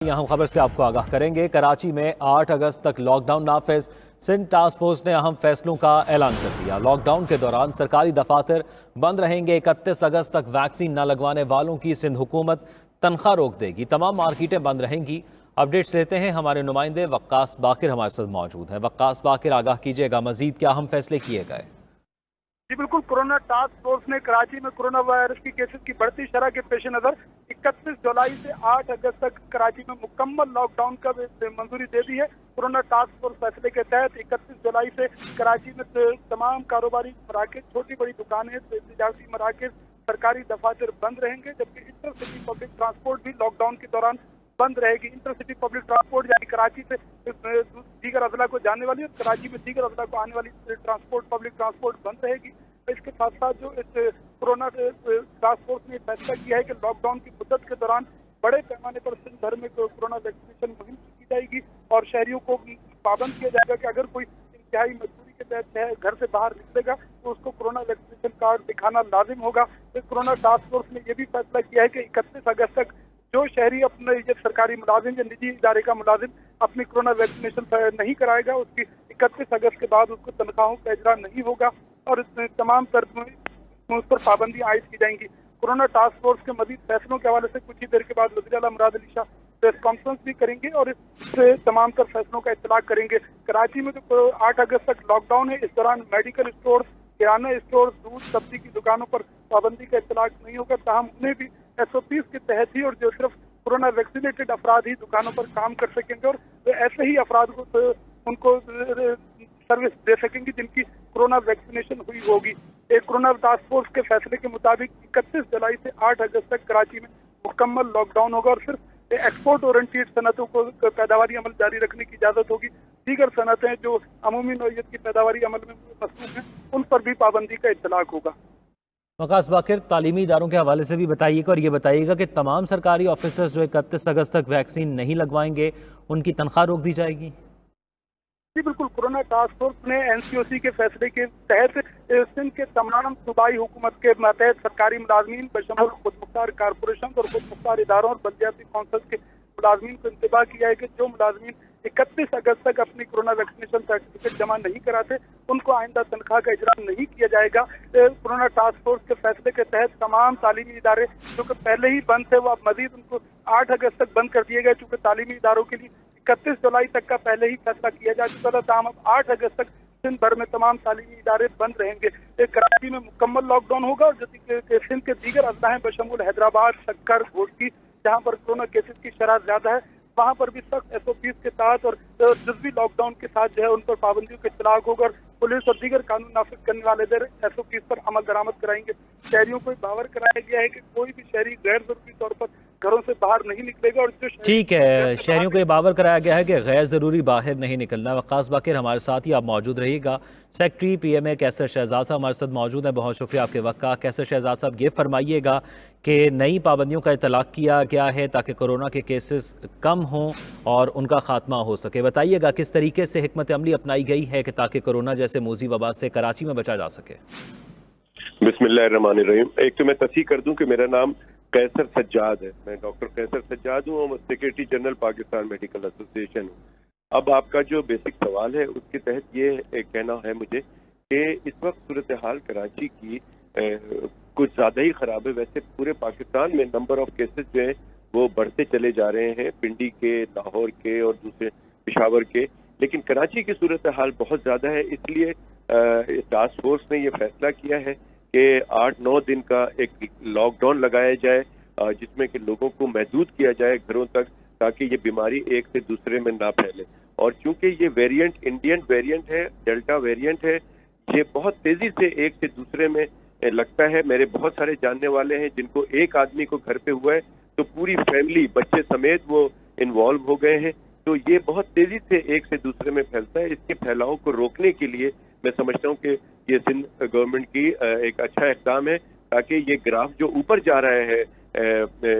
यहाँ खबर से आपको आगाह करेंगे। कराची में 8 अगस्त तक लॉकडाउन नाफिज। सिंध टास्क फोर्स ने अहम फैसलों का ऐलान कर दिया। लॉकडाउन के दौरान सरकारी दफातर बंद रहेंगे। 31 अगस्त तक वैक्सीन न लगवाने वालों की सिंध हुकूमत तनख्वाह रोक देगी। तमाम मार्केटें बंद रहेंगी। अपडेट्स लेते हैं, हमारे नुमाइंदे वक्कास बाकिर हमारे साथ मौजूद हैं। वक्कास बाकिर, आगाह कीजिएगा, मजीद क्या अहम फैसले किए गए? जी बिल्कुल, कोरोना टास्क फोर्स ने कराची में कोरोना वायरस की केसेस की बढ़ती शरह के पेश नजर 31 जुलाई से 8 अगस्त तक कराची में मुकम्मल लॉकडाउन का मंजूरी दे दी है। कोरोना टास्क फोर्स फैसले के तहत 31 जुलाई से कराची में तमाम कारोबारी मराकज, छोटी बड़ी दुकानें, तिजारती मराकज, सरकारी दफातर बंद रहेंगे, जबकि इंटर सिटी पब्लिक ट्रांसपोर्ट भी लॉकडाउन के दौरान बंद रहेगी। इंटर सिटी पब्लिक ट्रांसपोर्ट यानी कराची से दीगर अजला को जाने वाली और कराची में दीगर अजला को आने वाली ट्रांसपोर्ट, पब्लिक ट्रांसपोर्ट बंद रहेगी। इसके साथ साथ जो इस कोरोना टास्क फोर्स ने फैसला किया है कि लॉकडाउन की मुद्दत के दौरान बड़े पैमाने पर सिंध भर में कोरोना वैक्सीनेशन मुहिम की जाएगी और शहरियों को पाबंद किया जाएगा कि अगर कोई इंतहाई मजबूरी के तहत घर से बाहर निकलेगा तो उसको कोरोना वैक्सीनेशन कार्ड दिखाना लाजिम होगा। तो कोरोना टास्क फोर्स ने यह भी फैसला किया है कि 31 अगस्त तक जो शहरी अपने ये सरकारी मुलाजिम या निजी इदारे का मुलाजिम अपनी कोरोना वैक्सीनेशन नहीं कराएगा, उसकी 31 अगस्त के बाद उसको तनख्वाहों का इजरा नहीं होगा और तमाम उस पर पाबंदियां आयद की जाएंगी। कोरोना टास्क फोर्स के मजीद फैसलों के हवाले से कुछ ही देर के बाद वज़ीर आला मुराद अली शाह प्रेस कॉन्फ्रेंस भी करेंगे और इस तमाम तर फैसलों का इत्तलाक करेंगे। कराची में तो 8 अगस्त तक लॉकडाउन है। इस दौरान मेडिकल स्टोर, किराना स्टोर, दूध, सब्जी की दुकानों पर पाबंदी का इत्तलाक नहीं होगा, ताहम उन्हें भी SOPs के तहत ही और जो सिर्फ कोरोना वैक्सीनेटेड अफराद ही दुकानों पर काम कर सकेंगे और ऐसे ही अफराद को उनको सर्विस दे सकेंगे जिनकी कोरोना वैक्सीनेशन हुई होगी। एक कोरोना टास्क फोर्स के फैसले के मुताबिक 31 जुलाई से 8 अगस्त तक कराची में मुकम्मल लॉकडाउन होगा और सिर्फ एक्सपोर्ट ओरिएंटेड सनतों को पैदावारी अमल जारी रखने की इजाजत होगी। दीगर सनतें जो अमूमी नौइयत की पैदावारी अमल में मसरूफ हैं उन पर भी पाबंदी का इत्तलाक होगा। वक्कास बाकिर, तालीमी इदारों के हवाले से भी बताइएगा और ये बताइएगा कि तमाम सरकारी ऑफिसर्स जो 31 अगस्त तक वैक्सीन नहीं लगवाएंगे उनकी तनख्वाह रोक दी जाएगी। जी बिल्कुल, कोरोना टास्क फोर्स ने NCOC के फैसले के तहत सिंध के तमाम सूबाई हुकूमत के मातहत सरकारी मुलाजमीन बशमूल खुद मुख्तार कारपोरेशन और खुद मुख्तार इदारों और बल्दियाती कौंसल के मुलाजमीन को इंतबाह किया है कि जो मुलाजमीन 31 अगस्त तक अपनी कोरोना वैक्सीनेशन सर्टिफिकेट जमा नहीं कराते उनको आइंदा तनख्वाह का इजरा नहीं किया जाएगा। कोरोना टास्क फोर्स के फैसले के तहत तमाम तालीमी इदारे जो कि पहले ही बंद थे वो अब मजीद उनको 8 अगस्त तक बंद कर दिए गए, चूँकि तालीमी इदारों के लिए 31 जुलाई तक का पहले ही फैसला किया जा चुका था। ताहम अब 8 अगस्त तक सिंध भर में तमाम तालीमी इदारे बंद रहेंगे। कराची में मुकम्मल लॉकडाउन होगा और जो सिंध के दीगर अजला हैं बशमूल हैदराबाद, सक्कर, घोटकी, जहाँ पर कोरोना केसेस की शरह ज्यादा है वहाँ पर भी सख्त SOPs के साथ और जुज़वी लॉकडाउन के साथ जो है उन पर पाबंदियों का इत्तलाक होगा और पुलिस और दीगर कानून नाफिज करने वाले SOPs पर अमल दरामद कराएंगे। शहरियों को बावर कराया गया है कि कोई भी शहरी गैर जरूरी तौर पर घरों से बाहर नहीं निकलेगा और जो ठीक है, शहरियों को ये बावर कराया गया है कि गैर ज़रूरी बाहर नहीं निकलना। वक्कास बाकिर हमारे साथ ही आप मौजूद रहिएगा। सेक्रेटरी PMA कैसर शहजाद साहब हमारे साथ मौजूद हैं। बहुत शुक्रिया आपके वक्त का। कैसर शहजाद साहब, ये फरमाइएगा कि नई पाबंदियों का इतलाक़ किया गया है ताकि कोरोना के केसेस कम हों और उनका खात्मा हो सके। बताइएगा किस तरीके से हिकमत अमली अपनाई गई है कि ताकि कोरोना जैसे मूज़ी वबा से कराची में बचा जा सके। बिस्मिल्लाहिर्रहमानिर्रहीम। एक तो मैं तस्दीक कर दूं कि मेरा नाम कैसर सज्जाद है। मैं डॉक्टर कैसर सज्जाद हूँ और secretary general Pakistan medical association हूँ। अब आपका जो बेसिक सवाल है उसके तहत ये कहना है मुझे कि इस वक्त सूरत हाल कराची की कुछ ज़्यादा ही ख़राब है। वैसे पूरे पाकिस्तान में नंबर ऑफ केसेस जो हैं वो बढ़ते चले जा रहे हैं, पिंडी के, लाहौर के और दूसरे पेशावर के, लेकिन कराची की सूरत हाल बहुत ज़्यादा है। इसलिए टास्क फोर्स ने ये फैसला किया है कि 8-9 दिन का एक लॉकडाउन लगाया जाए जिसमें कि लोगों को महदूद किया जाए घरों तक, ताकि ये बीमारी एक से दूसरे में ना फैले। और चूंकि ये वेरिएंट इंडियन वेरिएंट है, डेल्टा वेरिएंट है, ये बहुत तेजी से एक से दूसरे में लगता है। मेरे बहुत सारे जानने वाले हैं जिनको एक आदमी को घर पे हुआ है तो पूरी फैमिली बच्चे समेत वो इन्वॉल्व हो गए हैं। तो ये बहुत तेजी से एक से दूसरे में फैलता है। इसके फैलाव को रोकने के लिए मैं समझता हूँ कि ये सिंध गवर्नमेंट की एक अच्छा इक़दाम है ताकि ये ग्राफ जो ऊपर जा रहा है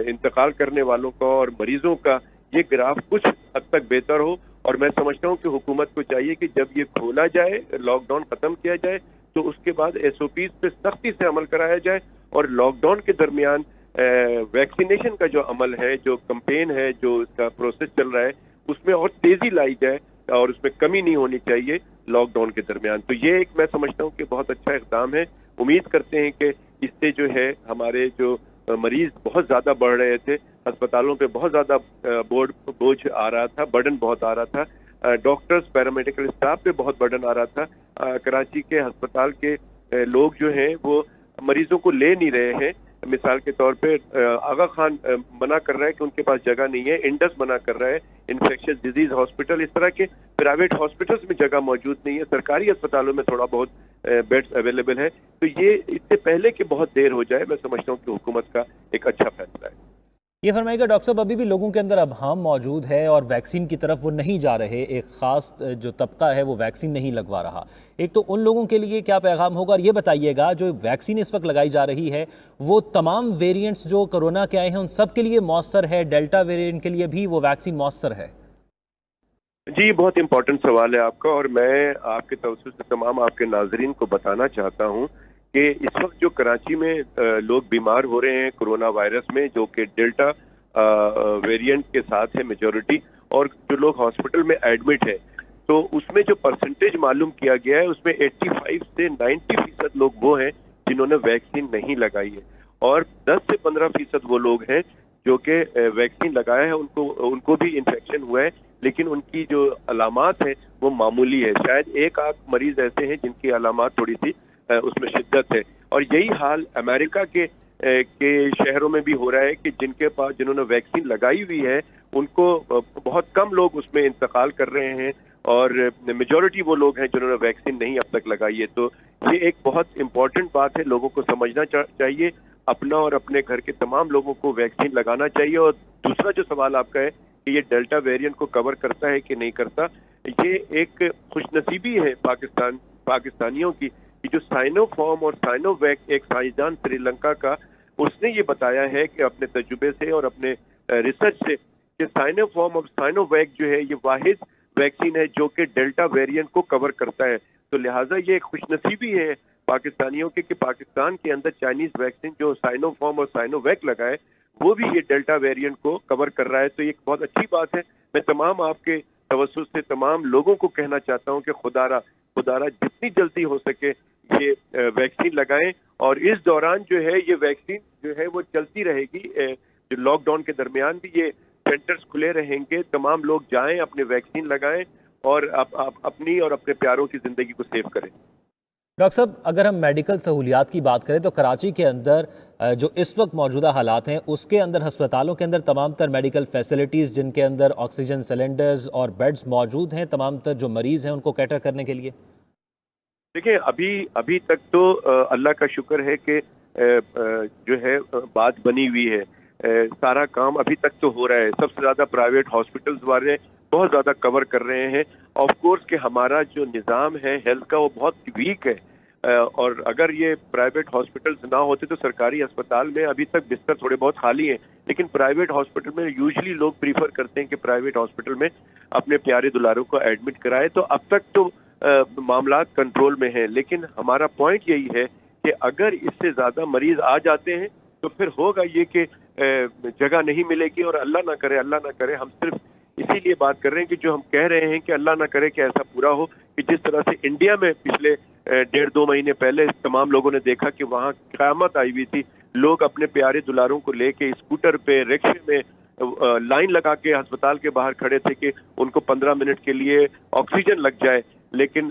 इंतकाल करने वालों का और मरीजों का, ये ग्राफ कुछ हद तक बेहतर हो। और मैं समझता हूँ कि हुकूमत को चाहिए कि जब ये खोला जाए, लॉकडाउन खत्म किया जाए, तो उसके बाद SOPs पे सख्ती से अमल कराया जाए और लॉकडाउन के दरमियान वैक्सीनेशन का जो अमल है, जो कैंपेन है, जो इसका प्रोसेस चल रहा है, उसमें और तेजी लाई जाए और उसमें कमी नहीं होनी चाहिए लॉकडाउन के दरमियान। तो ये एक मैं समझता हूँ कि बहुत अच्छा इक़दाम है। उम्मीद करते हैं कि इससे जो है हमारे जो मरीज बहुत ज़्यादा बढ़ रहे थे, अस्पतालों पे बहुत ज़्यादा बोझ आ रहा था, बर्डन बहुत आ रहा था, डॉक्टर्स पैरामेडिकल स्टाफ पे बहुत बर्डन आ रहा था। कराची के अस्पताल के लोग जो हैं वो मरीजों को ले नहीं रहे हैं। मिसाल के तौर पे आगा खान मना कर रहा है कि उनके पास जगह नहीं है, इंडस मना कर रहा है, इन्फेक्शियस डिजीज हॉस्पिटल, इस तरह के प्राइवेट हॉस्पिटल्स में जगह मौजूद नहीं है, सरकारी अस्पतालों में थोड़ा बहुत बेड्स अवेलेबल है। तो ये इससे पहले कि बहुत देर हो जाए, मैं समझता हूँ कि हुकूमत का एक अच्छा फैसला है। ये फरमाइएगा डॉक्टर साहब, अभी भी लोगों के अंदर अभाम मौजूद है और वैक्सीन की तरफ वो नहीं जा रहे, एक ख़ास जो तबका है वो वैक्सीन नहीं लगवा रहा। एक तो उन लोगों के लिए क्या पैगाम होगा, और ये बताइएगा जो वैक्सीन इस वक्त लगाई जा रही है वो तमाम वेरिएंट्स जो कोरोना के आए हैं उन सब के लिए मौसर है, डेल्टा वेरिएंट के लिए भी वो वैक्सीन मौसर है? जी, बहुत इंपॉर्टेंट सवाल है आपका, और मैं आपके तवज्जुह से तमाम आपके नाजरीन को बताना चाहता हूँ कि इस वक्त जो कराची में लोग बीमार हो रहे हैं कोरोना वायरस में, जो कि डेल्टा वेरिएंट के साथ है मेजॉरिटी, और जो लोग हॉस्पिटल में एडमिट है, तो उसमें जो परसेंटेज मालूम किया गया है उसमें 85 से 90% लोग वो हैं जिन्होंने वैक्सीन नहीं लगाई है, और 10 से 15% वो लोग हैं जो कि वैक्सीन लगाया है, उनको भी इन्फेक्शन हुआ है, लेकिन उनकी जो अलामात है वो मामूली है। शायद एक आध मरीज ऐसे हैं जिनकी अलामात थोड़ी सी उसमें शिद्दत है, और यही हाल अमेरिका के शहरों में भी हो रहा है कि जिन्होंने वैक्सीन लगाई हुई है उनको बहुत कम लोग उसमें इंतकाल कर रहे हैं, और मेजॉरिटी वो लोग हैं जिन्होंने वैक्सीन नहीं अब तक लगाई है। तो ये एक बहुत इंपॉर्टेंट बात है, लोगों को समझना चाहिए, अपना और अपने घर के तमाम लोगों को वैक्सीन लगाना चाहिए। और दूसरा जो सवाल आपका है कि ये डेल्टा वेरिएंट को कवर करता है कि नहीं करता, ये एक खुशनसीबी है पाकिस्तानियों की कि जो साइनोफार्म और साइनोवैक, एक साइंसदान श्रीलंका का, उसने ये बताया है कि अपने तजुर्बे से और अपने रिसर्च से कि साइनोफार्म और साइनोवैक जो है ये वाहिद वैक्सीन है जो कि डेल्टा वेरिएंट को कवर करता है। तो लिहाजा ये एक खुशनसीबी है पाकिस्तानियों के कि पाकिस्तान के अंदर चाइनीज वैक्सीन जो साइनोफार्म और साइनोवैक लगा है वो भी ये डेल्टा वेरिएंट को कवर कर रहा है। तो ये एक बहुत अच्छी बात है। मैं तमाम आपके तवज्जुह से तमाम लोगों को कहना चाहता हूँ कि खुदारा जितनी जल्दी हो सके ये वैक्सीन लगाएं, और इस दौरान जो है ये वैक्सीन जो है वो चलती रहेगी। जो लॉकडाउन के दरमियान भी ये सेंटर्स खुले रहेंगे, तमाम लोग जाएं, अपने वैक्सीन लगाएं और अपनी और अपने प्यारों की जिंदगी को सेव करें। डॉक्टर साहब, अगर हम मेडिकल सहूलियात की बात करें तो कराची के अंदर जो इस वक्त मौजूदा हालात हैं उसके अंदर अस्पतालों के अंदर तमाम तर मेडिकल फैसिलिटीज़ जिनके अंदर ऑक्सीजन सिलेंडर्स और बेड्स मौजूद हैं तमाम तर जो मरीज़ हैं उनको कैटर करने के लिए? देखिए, अभी तक तो अल्लाह का शुक्र है कि जो है बात बनी हुई है, सारा काम अभी तक तो हो रहा है। सबसे ज़्यादा प्राइवेट हॉस्पिटल्स वाले बहुत ज़्यादा कवर कर रहे हैं। ऑफ कोर्स कि हमारा जो निज़ाम है हेल्थ का वो बहुत वीक है, और अगर ये प्राइवेट हॉस्पिटल्स ना होते तो सरकारी अस्पताल में अभी तक बिस्तर थोड़े बहुत खाली हैं, लेकिन प्राइवेट हॉस्पिटल में यूजुअली लोग प्रीफर करते हैं कि प्राइवेट हॉस्पिटल में अपने प्यारे दुलारों को एडमिट कराए। तो अब तक तो मामला कंट्रोल में है, लेकिन हमारा पॉइंट यही है कि अगर इससे ज़्यादा मरीज आ जाते हैं तो फिर होगा ये कि जगह नहीं मिलेगी, और अल्लाह ना करे हम सिर्फ इसीलिए बात कर रहे हैं कि जो हम कह रहे हैं कि अल्लाह ना करे कि ऐसा पूरा हो कि जिस तरह से इंडिया में पिछले 1.5-2 महीने पहले तमाम लोगों ने देखा कि वहाँ क़यामत आई हुई थी, लोग अपने प्यारे दुलारों को लेके स्कूटर पे, रिक्शे में लाइन लगा के अस्पताल के बाहर खड़े थे कि उनको 15 मिनट के लिए ऑक्सीजन लग जाए। लेकिन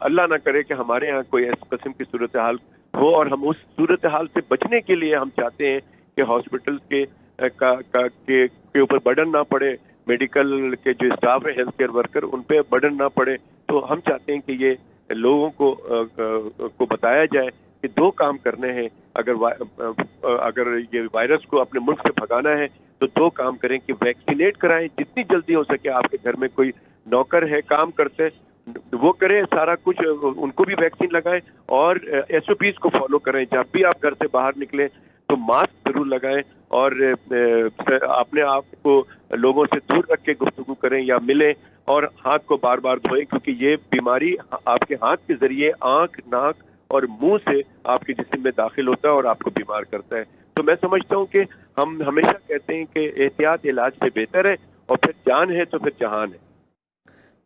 अल्लाह ना करे कि हमारे यहाँ कोई इस किस्म की सूरत हाल हो, और हम उस सूरत हाल से बचने के लिए हम चाहते हैं कि हॉस्पिटल के ऊपर बर्डन ना पड़े, मेडिकल के जो स्टाफ है, हेल्थ केयर वर्कर, उन पे बर्डन ना पड़े। तो हम चाहते हैं कि ये लोगों को बताया जाए कि 2 काम करने हैं। अगर ये वायरस को अपने मुल्क से भगाना है तो 2 काम करें कि वैक्सीनेट कराएं, जितनी जल्दी हो सके। आपके घर में कोई नौकर है काम करते वो करें सारा कुछ, उनको भी वैक्सीन लगाएं, और SOPs को फॉलो करें। जब भी आप घर से बाहर निकलें तो मास्क जरूर लगाएं, और अपने आप को लोगों से दूर रख के गुफ्तगू करें या मिलें, और हाथ को बार बार धोएं, क्योंकि ये बीमारी आपके हाथ के जरिए आंख, नाक اور منہ سے آپ کے جسم میں داخل ہوتا ہے اور آپ کو بیمار کرتا ہے. تو میں سمجھتا ہوں کہ ہم ہمیشہ کہتے ہیں کہ احتیاط علاج سے بہتر ہے، اور پھر جان ہے تو پھر جہان ہے.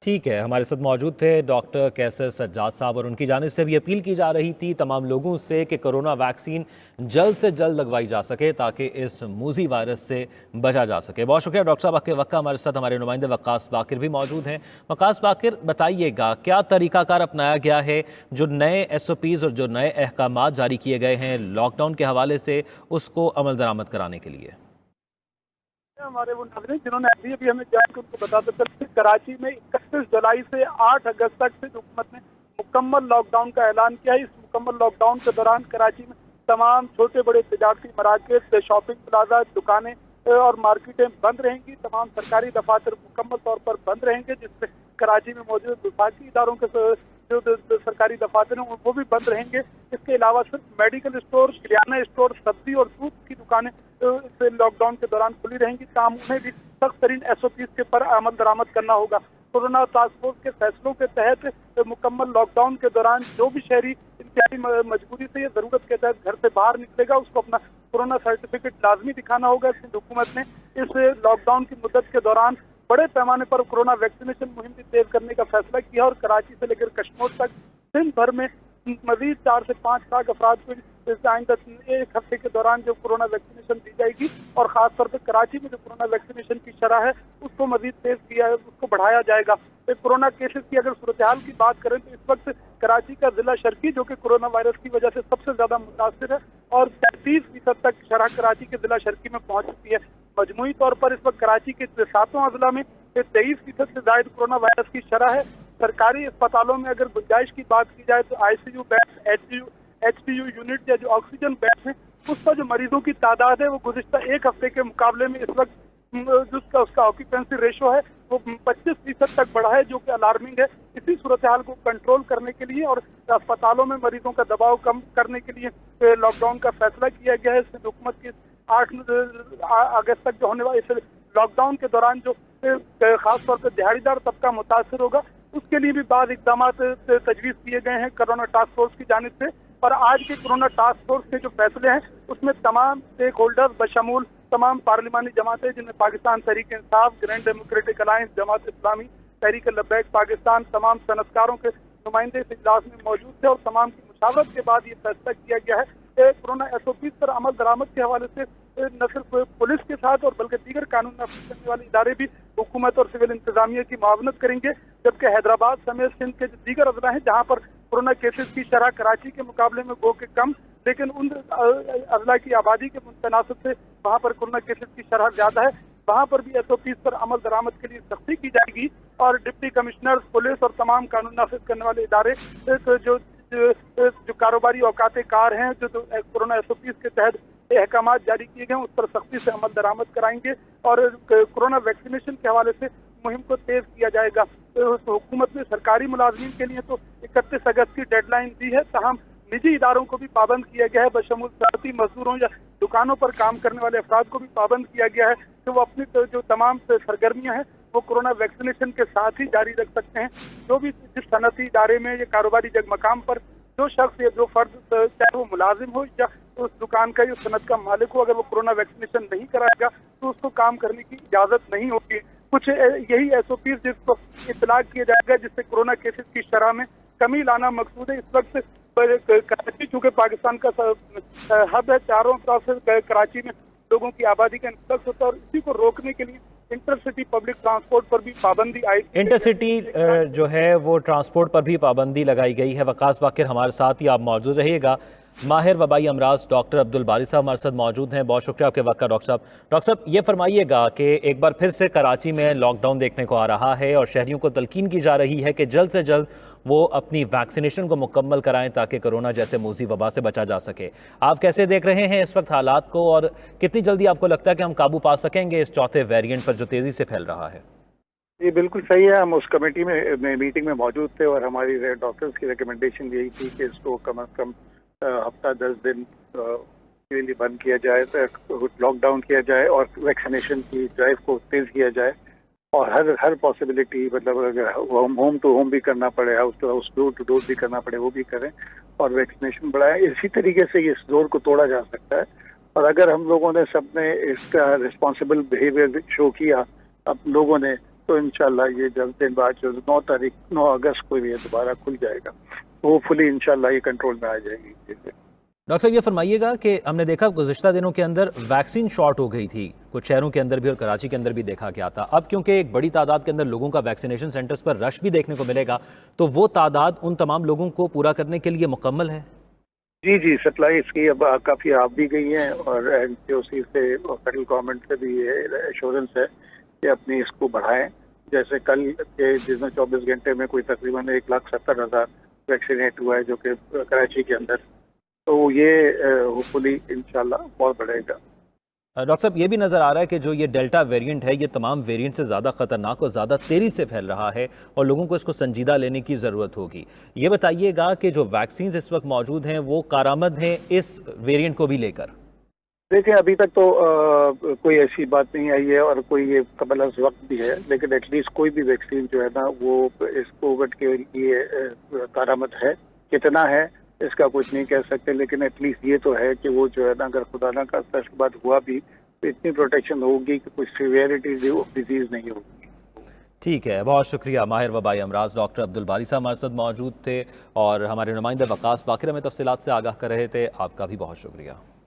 ٹھیک ہے، ہمارے ساتھ موجود تھے ڈاکٹر کیسر سجاد صاحب، اور ان کی جانب سے بھی اپیل کی جا رہی تھی تمام لوگوں سے کہ کرونا ویکسین جلد سے جلد لگوائی جا سکے تاکہ اس موذی وائرس سے بچا جا سکے. بہت شکریہ ڈاکٹر صاحب آپ کے وقت کا. ہمارے ساتھ ہمارے نمائندے وقاص باقر بھی موجود ہیں. وقاص باقر، بتائیے گا کیا طریقہ کار اپنایا گیا ہے جو نئے ایس او پیز اور جو نئے احکامات جاری کیے گئے ہیں لاک ڈاؤن کے حوالے سے، اس کو عمل درآمد کرانے کے لیے؟ ہمارے وہ ناظرین جنہوں نے ابھی ہمیں جان کے ان کو بتاتے چلتے، کراچی میں 31 جولائی سے 8 اگست تک سے حکومت نے مکمل لاک ڈاؤن کا اعلان کیا ہے. اس مکمل لاک ڈاؤن کے دوران کراچی میں تمام چھوٹے بڑے تجارتی مراکز، شاپنگ پلازا، دکانیں اور مارکیٹیں بند رہیں گی. تمام سرکاری دفاتر مکمل طور پر بند رہیں گے، جس سے کراچی میں موجود وفاقی اداروں کے جو سرکاری دفاتر ہیں وہ بھی بند رہیں گے. اس کے علاوہ صرف میڈیکل اسٹور، کریانہ اسٹور، سبزی اور دودھ کی دکانیں لاک ڈاؤن کے دوران کھلی رہیں گی. تاہم انہیں بھی سخت ترین ایس او پیز کے پر عمل درآمد کرنا ہوگا. کورونا ٹاسک فورس کے فیصلوں کے تحت مکمل لاک ڈاؤن کے دوران جو بھی شہری انتہائی مجبوری سے یا ضرورت کے تحت گھر سے باہر نکلے گا، اس کو اپنا کورونا سرٹیفکیٹ لازمی دکھانا ہوگا. سندھ حکومت نے اس لاک ڈاؤن کی مدت کے دوران بڑے پیمانے پر کورونا ویکسینیشن مہم بھی تیز کرنے کا فیصلہ کیا، اور کراچی سے لے کر کشمیر تک سندھ بھر میں مزید 4 سے 5 لاکھ افراد کو آئندہ ایک ہفتے کے دوران جو کورونا ویکسینیشن دی جائے گی، اور خاص طور پہ کراچی میں جو کورونا ویکسینیشن کی شرح ہے اس کو مزید تیز کیا ہے، اس کو بڑھایا جائے گا. کورونا کیسز کی اگر صورتحال کی بات کریں تو اس وقت کراچی کا ضلع شرقی جو کہ کورونا وائرس کی وجہ سے سب سے زیادہ متاثر ہے، اور 33% تک شرح کراچی کے ضلع شرقی میں پہنچ چکی ہے. مجموعی طور پر اس وقت کراچی کے 7 اضلاع میں 23% سے زائد کورونا وائرس کی شرح ہے. سرکاری اسپتالوں میں اگر گنجائش کی بات کی جائے تو I C U bed, H P U unit یا جو آکسیجن بیڈ ہیں اس پر جو مریضوں کی تعداد ہے وہ گزشتہ ایک ہفتے کے مقابلے میں اس وقت اس کا آکیپنسی ریشو ہے وہ 25% تک بڑھا ہے، جو کہ الارمنگ ہے. اسی صورتحال کو کنٹرول کرنے کے لیے اور اسپتالوں میں مریضوں کا دباؤ کم کرنے کے لیے لاک ڈاؤن کا فیصلہ کیا گیا ہے. سندھ حکومت کی 8 اگست تک جو ہونے والے لاک ڈاؤن کے دوران جو خاص طور پہ دیہڑی دار طبقہ متاثر ہوگا، اس کے لیے بھی بعض اقدامات تجویز کیے گئے ہیں کورونا ٹاسک فورس کی جانب سے. اور آج کے کورونا ٹاسک فورس کے جو فیصلے ہیں اس میں تمام اسٹیک ہولڈر بشمول تمام پارلیمانی جماعتیں، جن میں Pakistan Tehreek Insaf, grand democratic alliance, Jamaat Islami, Tehreek Labbaik Pakistan, تمام صنعتکاروں کے نمائندے اس اجلاس میں موجود تھے، اور تمام کی مشاورت کے بعد یہ فیصلہ کیا گیا ہے کہ کورونا ایس او پیز پر عمل درآمد کے حوالے سے نہ صرف پولیس کے ساتھ اور بلکہ دیگر قانون نافذ کرنے والے ادارے بھی حکومت اور سول انتظامیہ کی معاونت کریں گے. جبکہ حیدرآباد سمیت سندھ کے جو دیگر اضلاع ہیں جہاں پر کورونا کیسز کی شرح کراچی کے مقابلے میں گو کہ کم، لیکن ان اضلاع کی آبادی کے تناسب سے وہاں پر کورونا کیسز کی شرح زیادہ ہے، وہاں پر بھی ایس او پیز پر عمل درآمد کے لیے سختی کی جائے گی. اور ڈپٹی کمشنر پولیس اور تمام قانون نافذ کرنے والے ادارے جو کاروباری اوقات کار ہیں جو کورونا ایس او پیز کے تحت احکامات جاری کیے گئے ہیں اس پر سختی سے عمل درآمد کرائیں گے، اور کورونا ویکسینیشن کے حوالے سے مہم کو تیز کیا جائے گا. حکومت نے سرکاری ملازمین کے لیے تو 31 اگست کی ڈیڈ لائن دی ہے، تاہم نجی اداروں کو بھی پابند کیا گیا ہے، بشمول صنعتی مزدوروں یا دکانوں پر کام کرنے والے افراد کو بھی پابند کیا گیا ہے کہ وہ اپنی جو تمام سرگرمیاں ہیں وہ کورونا ویکسینیشن کے ساتھ ہی جاری رکھ سکتے ہیں. جو بھی جس صنعتی ادارے میں یا کاروباری جگ مقام پر جو شخص یا جو فرد چاہے وہ ملازم ہو یا اس دکان کا یا صنعت کا مالک ہو، اگر وہ کورونا ویکسینیشن نہیں کرائے گا تو اس کو کام کرنے کی اجازت نہیں ہوگی. کچھ یہی ایس او پیز جس کو اطلاع کیا جائے گا جس سے کورونا کیسز کی شرح میں کمی لانا مقصود ہے. اس وقت کراچی چونکہ پاکستان کا ہب ہے، چاروں طرف سے کراچی میں لوگوں کی آبادی کا انفلکس ہوتا ہے، اور اسی کو روکنے کے لیے انٹر سٹی پبلک ٹرانسپورٹ پر بھی پابندی آئی. انٹر سٹی جو ہے وہ ٹرانسپورٹ پر بھی پابندی لگائی گئی ہے. وقاص باقر ہمارے ساتھ ہی آپ موجود رہیے گا. ماہر وبائی امراض ڈاکٹر عبدالباری صاحب ہمارے ساتھ موجود ہیں. بہت شکریہ آپ کے وقت کا ڈاکٹر صاحب. ڈاکٹر صاحب یہ فرمائیے گا کہ ایک بار پھر سے کراچی میں لاک ڈاؤن دیکھنے کو آ رہا ہے اور شہریوں کو تلقین کی جا رہی ہے کہ جلد سے جلد وہ اپنی ویکسینیشن کو مکمل کرائیں تاکہ کرونا جیسے موذی وبا سے بچا جا سکے. آپ کیسے دیکھ رہے ہیں اس وقت حالات کو، اور کتنی جلدی آپ کو لگتا ہے کہ ہم قابو پا سکیں گے اس چوتھے ویرینٹ پر جو تیزی سے پھیل رہا ہے؟ یہ بالکل صحیح ہے. ہم اس کمیٹی میں میٹنگ میں موجود تھے اور ہماری ڈاکٹرز کی ریکمنڈیشن یہی تھی کہ اس کو کم از کم ہفتہ 10 دن کے لیے بند کیا جائے، لاک ڈاؤن کیا جائے اور ویکسینیشن کی ڈرائیو کو تیز کیا جائے. اور ہر پاسبلٹی مطلب اگر ہوم ٹو ہوم بھی کرنا پڑے، house to house, door to door بھی کرنا پڑے وہ بھی کریں اور ویکسینیشن بڑھائیں. اسی طریقے سے اس زور کو توڑا جا سکتا ہے. اور اگر ہم لوگوں نے سب نے اس کا رسپانسبل بیہیویئر شو کیا اب لوگوں نے، تو انشاءاللہ یہ جلد دن بعد جو 9 اگست کو یہ دوبارہ کھل جائے گا، وہ فلی انشاءاللہ یہ کنٹرول میں آ جائے گی. ڈاکٹر صاحب یہ فرمائیے گا کہ ہم نے دیکھا گزشتہ دنوں کے اندر ویکسین شارٹ ہو گئی تھی، کچھ شہروں کے اندر بھی اور کراچی کے اندر بھی دیکھا گیا تھا. اب کیونکہ ایک بڑی تعداد کے اندر لوگوں کا ویکسینیشن سینٹرز پر رش بھی دیکھنے کو ملے گا، تو وہ تعداد ان تمام لوگوں کو پورا کرنے کے لیے مکمل ہے؟ جی سپلائی اس کی اب کافی آپ بھی گئی ہیں اور این سی او سی سے اور فیڈرل گورنمنٹ سے بھی یہ ایشورنس ہے کہ اپنی اس کو بڑھائیں. جیسے کل کے جس میں 24 گھنٹے میں کوئی تقریباً 1,70,000 ویکسینیٹ ہوا ہے جو کہ کراچی کے اندر، تو یہ ہوپ فلی انشاءاللہ بہت بڑھے گا. ڈاکٹر صاحب یہ بھی نظر آ رہا ہے کہ جو یہ ڈیلٹا ویریئنٹ ہے یہ تمام ویریئنٹ سے زیادہ خطرناک اور زیادہ تیزی سے پھیل رہا ہے اور لوگوں کو اس کو سنجیدہ لینے کی ضرورت ہوگی. یہ بتائیے گا کہ جو ویکسینز اس وقت موجود ہیں وہ کارآمد ہیں اس ویریئنٹ کو بھی لے کر؟ دیکھیں ابھی تک تو کوئی ایسی بات نہیں آئی ہے اور کوئی یہ قبل از وقت بھی ہے، لیکن ایٹ لیسٹ کوئی بھی ویکسین جو ہے نا وہ اس کووڈ کے لیے کارآمد ہے. کتنا ہے اس کا کچھ نہیں کہہ سکتے، لیکن ایٹ لیسٹ یہ تو ہے کہ وہ جو ہے نا اگر خدا نہ خواستہ اس کے بعد ہوا بھی تو اتنی پروٹیکشن ہوگی کہ کوئی سیویئرٹی ڈیزیز نہیں ہوگی. ٹھیک ہے، بہت شکریہ. ماہر وبائی امراض ڈاکٹر عبدالباری صاحب ہمارے ساتھ موجود تھے اور ہمارے نمائندہ وقاص باقر ہمیں تفصیلات سے آگاہ کر رہے تھے. آپ کا بھی بہت شکریہ.